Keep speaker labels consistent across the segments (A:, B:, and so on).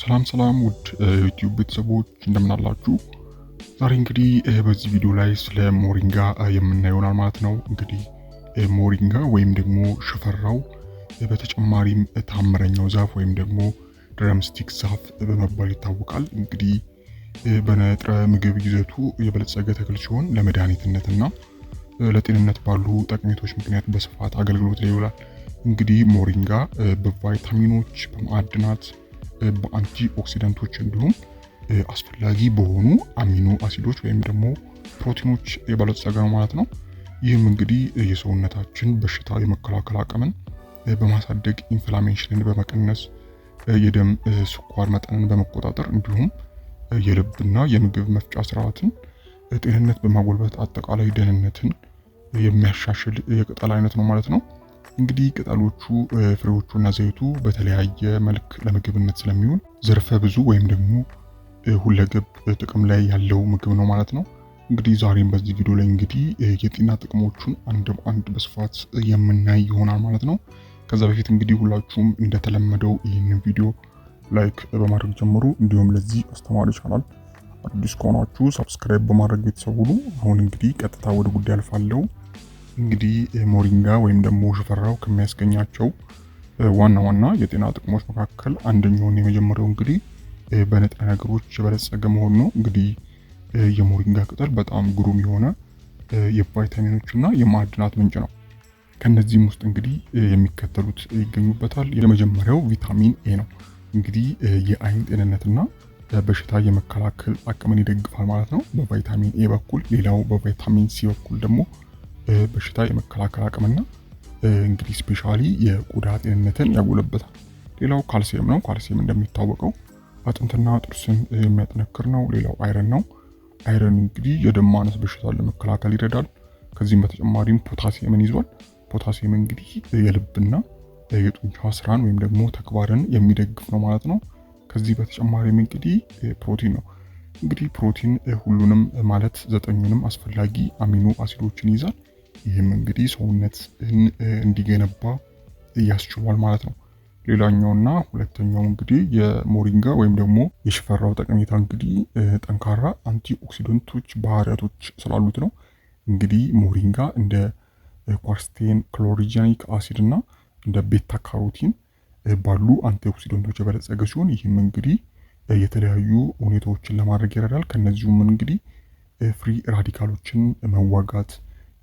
A: ሰላም ውድ ዩቲዩብ ቤተሰቦች እንደምን አላችሁ? ዛሬ እንግዲህ በዚህ ቪዲዮ ላይ ስለ ሞሪንጋ የምናየው ይሆናል ማለት ነው። እንግዲህ ሞሪንጋ ወይም ደግሞ ሽፈራው በተጨማሪም ታምረኛው ዛፍ ወይም ደግሞ ድረምስቲክ ዛፍ በመባል ይታወቃል። እንግዲህ በንጥረ ምግብ ይዘቱ የበለጸገ ተክል ሲሆን ለመድኃኒትነትና ለጤንነት ባሉ ጠቀሜታዎች ምክንያት በስፋት አገልግሎት ላይ ይውላል። እንግዲህ ሞሪንጋ በቫይታሚኖች፣ በማዕድናት፣ በአንቲ ኦክሲደንቶች እንዲሁም አስፈላጊ በሆኑ አሚኖ አሲዶች ወይም ደግሞ ፕሮቲኖች የበለጸገ ነው ማለት ነው። ይህም እንግዲህ የሰውነታችን በሽታ የመከላከል አቅምን በማሳደግ ኢንፍላሜሽንን በመቀነስ የደም ስኳር መጠንን በመቆጣጠር እንዲሁም የልብና የምግብ መፍጫ ስርዓትን ጤንነት በማጎልበት አጠቃላይ ደህንነትን የሚያሻሽል የቅጠል አይነት ነው ማለት ነው። እንግዲህ ቅጠሎቹ፣ ፍሬዎቹና ዘይቱ በተለያየ መልክ ለምግብነት ስለሚውል ዘርፈ ብዙ ወይም ደግሞ ሁለገብ ጥቅም ላይ ያለው ምግብ ነው ማለት ነው። እንግዲህ ዛሬም በዚህ ቪዲዮ ላይ እንግዲህ የጤና ጥቅሞቹን አንድ በስፋት የምናይ ይሆናል ማለት ነው። ከዛ በፊት እንግዲህ ሁላችሁም እንደተለመደው ይህንን ቪዲዮ ላይክ በማድረግ ጀምሩ። እንዲሁም ለዚህ አስተማሪ ቻናል አዲስ ከሆናችሁ ሰብስክራይብ በማድረግ ቤተሰብ ሁኑ። አሁን እንግዲህ ቀጥታ ወደ ጉዳይ አልፋለሁ። እንግዲህ ሞሪንጋ ወይም ደግሞ ሽፈራው ከሚያስገኛቸው ዋና የጤና ጥቅሞች መካከል አንደኛውን የመጀመሪያው እንግዲህ በንጥረ ነገሮች የበለጸገ መሆኑ ነው። እንግዲህ የሞሪንጋ ቅጠል በጣም ግሩም የሆነ የቫይታሚኖችና የማዕድናት ምንጭ ነው። ከነዚህም ውስጥ እንግዲህ የሚከተሉት ይገኙበታል። የመጀመሪያው ቪታሚን ኤ ነው። እንግዲህ የአይን ጤንነትና በሽታ የመከላከል አቅምን ይደግፋል ማለት ነው በቫይታሚን ኤ በኩል። ሌላው በቫይታሚን ሲ በኩል ደግሞ በሽታ የመከላከል አቅምና እንግዲህ ስፔሻሊ የቆዳ ጤንነትን ያጎለበታል። ሌላው ካልሲየም ነው። ካልሲየም እንደሚታወቀው አጥንትና ጥርስን የሚያጠነክር ነው። ሌላው አይረን ነው። አይረን እንግዲህ የደም ማነስ በሽታን ለመከላከል ይረዳል። ከዚህም በተጨማሪም ፖታሲየምን ይዟል። ፖታሲየም እንግዲህ የልብና የጡንቻ ስራን ወይም ደግሞ ተግባርን የሚደግፍ ነው ማለት ነው። ከዚህ በተጨማሪም እንግዲህ ፕሮቲን ነው። እንግዲህ ፕሮቲን ሁሉንም ማለት 9ኙንም አስፈላጊ አሚኖ አሲዶችን ይይዛል። ይህም እንግዲህ ሰውነት እንዲገነባ ያስችሏል ማለት ነው። ሌላኛውና ሁለተኛው እንግዲህ የሞሪንጋ ወይም ደግሞ የሽፈራው ጠቀሜታ እንግዲህ ጠንካራ አንቲ ኦክሲደንቶች ባህሪያቶች ስላሉት ነው። እንግዲህ ሞሪንጋ እንደ ኳርስቴን፣ ክሎሪጀኒክ አሲድ እና እንደ ቤታ ካሮቲን ባሉ አንቲ ኦክሲደንቶች የበለጸገ ሲሆን ይህም እንግዲህ የተለያዩ ሁኔታዎችን ለማድረግ ይረዳል። ከነዚሁም እንግዲህ ፍሪ ራዲካሎችን መዋጋት፣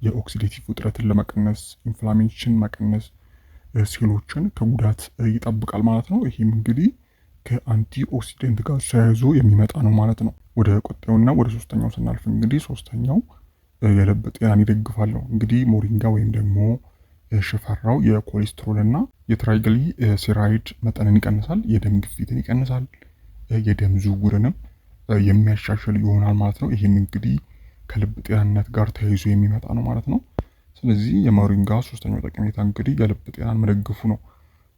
A: የኦክሲዴቲቭ ውጥረትን ለመቀነስ፣ ኢንፍላሜሽን መቀነስ፣ ሴሎችን ከጉዳት ይጠብቃል ማለት ነው። ይህም እንግዲህ ከአንቲ ኦክሲደንት ጋር ተያይዞ የሚመጣ ነው ማለት ነው። ወደ ቀጣዩና ወደ ሶስተኛው ስናልፍ እንግዲህ ሶስተኛው የልብ ጤናን ይደግፋል ነው። እንግዲህ ሞሪንጋ ወይም ደግሞ ሽፈራው የኮሌስትሮል እና የትራይግሊሰራይድ መጠንን ይቀንሳል፣ የደም ግፊትን ይቀንሳል፣ የደም ዝውውርንም የሚያሻሽል ይሆናል ማለት ነው። ይህም እንግዲህ ከልብ ጤንነት ጋር ተያይዞ የሚመጣ ነው ማለት ነው። ስለዚህ የሞሪንጋ ሶስተኛው ጠቀሜታ እንግዲህ የልብ ጤናን መደገፉ ነው።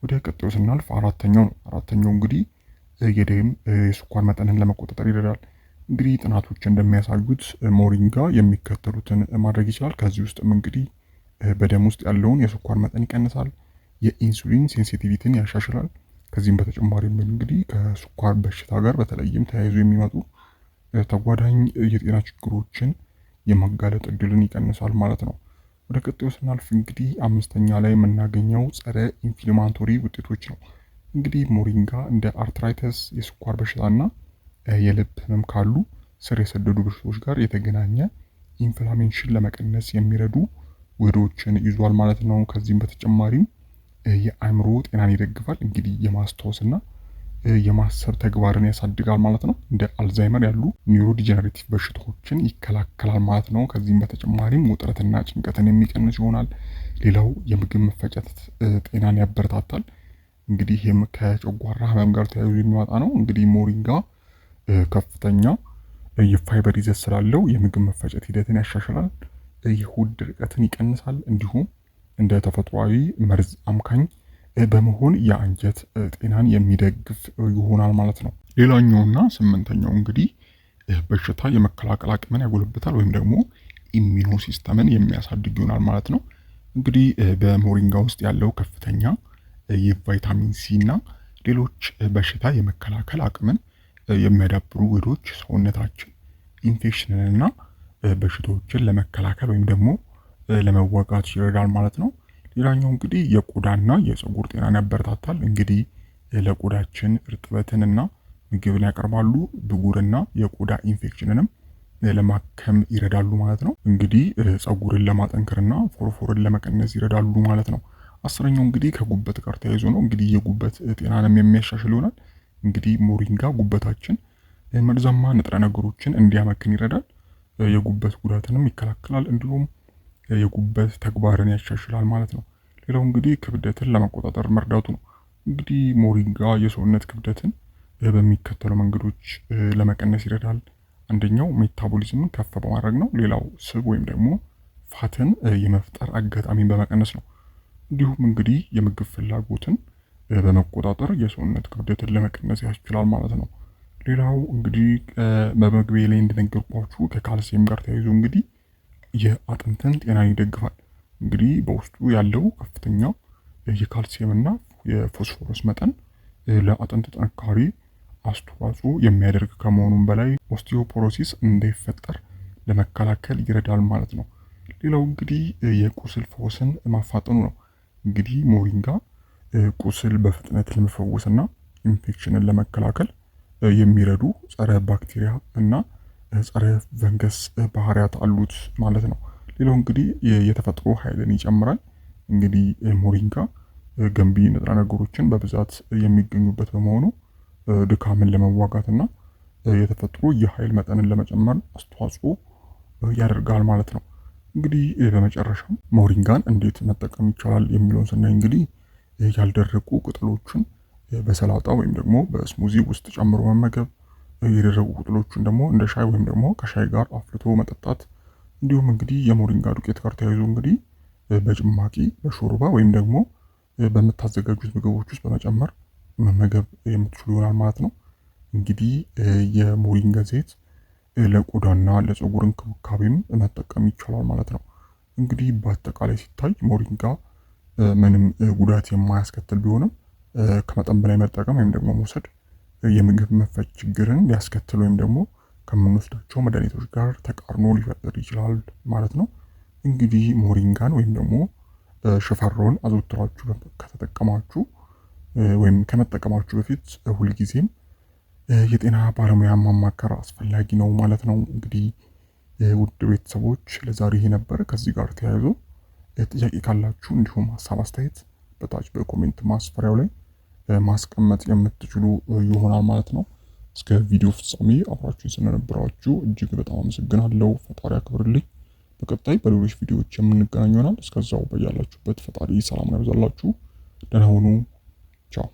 A: ወደ ቀጣዩ ስናልፍ አራተኛው ነው። አራተኛው እንግዲህ የደም የስኳር መጠንን ለመቆጣጠር ይረዳል። እንግዲህ ጥናቶች እንደሚያሳዩት ሞሪንጋ የሚከተሉትን ማድረግ ይችላል። ከዚህ ውስጥም እንግዲህ በደም ውስጥ ያለውን የስኳር መጠን ይቀንሳል፣ የኢንሱሊን ሴንሲቲቪቲን ያሻሽላል። ከዚህም በተጨማሪም እንግዲህ ከስኳር በሽታ ጋር በተለይም ተያይዞ የሚመጡ ተጓዳኝ የጤና ችግሮችን የማጋለጥ እድልን ይቀንሳል ማለት ነው። ወደ ቀጣዩ ስናልፍ እንግዲህ አምስተኛ ላይ የምናገኘው ጸረ ኢንፍላማቶሪ ውጤቶች ነው። እንግዲህ ሞሪንጋ እንደ አርትራይተስ፣ የስኳር በሽታና የልብ ህመም ካሉ ስር የሰደዱ በሽታዎች ጋር የተገናኘ ኢንፍላሜሽን ለመቀነስ የሚረዱ ውህዶችን ይዟል ማለት ነው። ከዚህም በተጨማሪም የአእምሮ ጤናን ይደግፋል። እንግዲህ የማስታወስና የማሰብ ተግባርን ያሳድጋል ማለት ነው። እንደ አልዛይመር ያሉ ኒውሮ ዲጀነሬቲቭ በሽታዎችን ይከላከላል ማለት ነው። ከዚህም በተጨማሪም ውጥረትና ጭንቀትን የሚቀንስ ይሆናል። ሌላው የምግብ መፈጨት ጤናን ያበረታታል። እንግዲህ ይህም ከጨጓራ ህመም ጋር ተያይዞ የሚመጣ ነው። እንግዲህ ሞሪንጋ ከፍተኛ የፋይበር ይዘት ስላለው የምግብ መፈጨት ሂደትን ያሻሽላል፣ የሆድ ድርቀትን ይቀንሳል። እንዲሁም እንደ ተፈጥሯዊ መርዝ አምካኝ በመሆን የአንጀት ጤናን የሚደግፍ ይሆናል ማለት ነው። ሌላኛውና ስምንተኛው እንግዲህ በሽታ የመከላከል አቅምን ያጎለብታል ወይም ደግሞ ኢሚኖ ሲስተምን የሚያሳድግ ይሆናል ማለት ነው። እንግዲህ በሞሪንጋ ውስጥ ያለው ከፍተኛ የቫይታሚን ሲ እና ሌሎች በሽታ የመከላከል አቅምን የሚያዳብሩ ውህዶች ሰውነታችን ኢንፌክሽንንና በሽታዎችን ለመከላከል ወይም ደግሞ ለመዋጋት ይረዳል ማለት ነው። ሌላኛው እንግዲህ የቆዳና የፀጉር ጤናን ያበረታታል። እንግዲህ ለቆዳችን እርጥበትንና ምግብን ያቀርባሉ። ብጉርና የቆዳ ኢንፌክሽንንም ለማከም ይረዳሉ ማለት ነው። እንግዲህ ፀጉርን ለማጠንከርና ፎርፎርን ለመቀነስ ይረዳሉ ማለት ነው። አስረኛው እንግዲህ ከጉበት ጋር ተያይዞ ነው። እንግዲህ የጉበት ጤናንም የሚያሻሽል ይሆናል። እንግዲህ ሞሪንጋ ጉበታችን መርዛማ ንጥረ ነገሮችን እንዲያመክን ይረዳል። የጉበት ጉዳትንም ይከላከላል። እንዲሁም የጉበት ተግባርን ያሻሽላል ማለት ነው። ሌላው እንግዲህ ክብደትን ለመቆጣጠር መርዳቱ ነው። እንግዲህ ሞሪንጋ የሰውነት ክብደትን በሚከተሉ መንገዶች ለመቀነስ ይረዳል። አንደኛው ሜታቦሊዝምን ከፍ በማድረግ ነው። ሌላው ስብ ወይም ደግሞ ፋትን የመፍጠር አጋጣሚን በመቀነስ ነው። እንዲሁም እንግዲህ የምግብ ፍላጎትን በመቆጣጠር የሰውነት ክብደትን ለመቀነስ ያስችላል ማለት ነው። ሌላው እንግዲህ በመግቢያ ላይ እንደነገርኳችሁ ከካልሲየም ጋር ተያይዞ እንግዲህ የአጥንትን ጤናን ይደግፋል። እንግዲህ በውስጡ ያለው ከፍተኛው የካልሲየም እና የፎስፎረስ መጠን ለአጥንት ጥንካሬ አስተዋጽኦ የሚያደርግ ከመሆኑም በላይ ኦስቲዮፖሮሲስ እንዳይፈጠር ለመከላከል ይረዳል ማለት ነው። ሌላው እንግዲህ የቁስል ፈውስን ማፋጠኑ ነው። እንግዲህ ሞሪንጋ ቁስል በፍጥነት ለመፈወስ እና ኢንፌክሽንን ለመከላከል የሚረዱ ጸረ ባክቴሪያ እና ጸረ ፈንገስ ባህሪያት አሉት ማለት ነው። ሌላው እንግዲህ የተፈጥሮ ኃይልን ይጨምራል። እንግዲህ ሞሪንጋ ገንቢ ንጥረ ነገሮችን በብዛት የሚገኙበት በመሆኑ ድካምን ለመዋጋት እና የተፈጥሮ የኃይል መጠንን ለመጨመር አስተዋጽኦ ያደርጋል ማለት ነው። እንግዲህ በመጨረሻም ሞሪንጋን እንዴት መጠቀም ይቻላል የሚለውን ስናይ እንግዲህ ያልደረቁ ቅጠሎችን በሰላጣ ወይም ደግሞ በስሙዚ ውስጥ ጨምሮ መመገብ፣ የደረቁ ቅጠሎችን ደግሞ እንደ ሻይ ወይም ደግሞ ከሻይ ጋር አፍልቶ መጠጣት፣ እንዲሁም እንግዲህ የሞሪንጋ ዱቄት ጋር ተያይዞ እንግዲህ በጭማቂ በሾርባ ወይም ደግሞ በምታዘጋጁት ምግቦች ውስጥ በመጨመር መመገብ የምትችሉ ይሆናል ማለት ነው። እንግዲህ የሞሪንጋ ዘይት ለቆዳና ለፀጉር እንክብካቤም መጠቀም ይቻላል ማለት ነው። እንግዲህ በአጠቃላይ ሲታይ ሞሪንጋ ምንም ጉዳት የማያስከትል ቢሆንም ከመጠን በላይ መጠቀም ወይም ደግሞ መውሰድ የምግብ መፈጨት ችግርን ሊያስከትል ወይም ደግሞ ከምንወስዳቸው መድኃኒቶች ጋር ተቃርኖ ሊፈጥር ይችላል ማለት ነው። እንግዲህ ሞሪንጋን ወይም ደግሞ ሽፈሮን አዘውትራችሁ ከተጠቀማችሁ ወይም ከመጠቀማችሁ በፊት ሁልጊዜም የጤና ባለሙያ ማማከር አስፈላጊ ነው ማለት ነው። እንግዲህ ውድ ቤተሰቦች ለዛሬ ይሄ ነበር። ከዚህ ጋር ተያይዞ ጥያቄ ካላችሁ እንዲሁም ሀሳብ አስተያየት በታች በኮሜንት ማስፈሪያው ላይ ማስቀመጥ የምትችሉ ይሆናል ማለት ነው። እስከ ቪዲዮ ፍጻሜ አብራችሁን ስለነበራችሁ እጅግ በጣም አመሰግናለሁ። ፈጣሪ ያክብርልኝ። በቀጣይ በሌሎች ቪዲዮዎች የምንገናኝ ይሆናል። እስከዛው በያላችሁበት ፈጣሪ ሰላም ያብዛላችሁ። ደህና ሁኑ። ቻው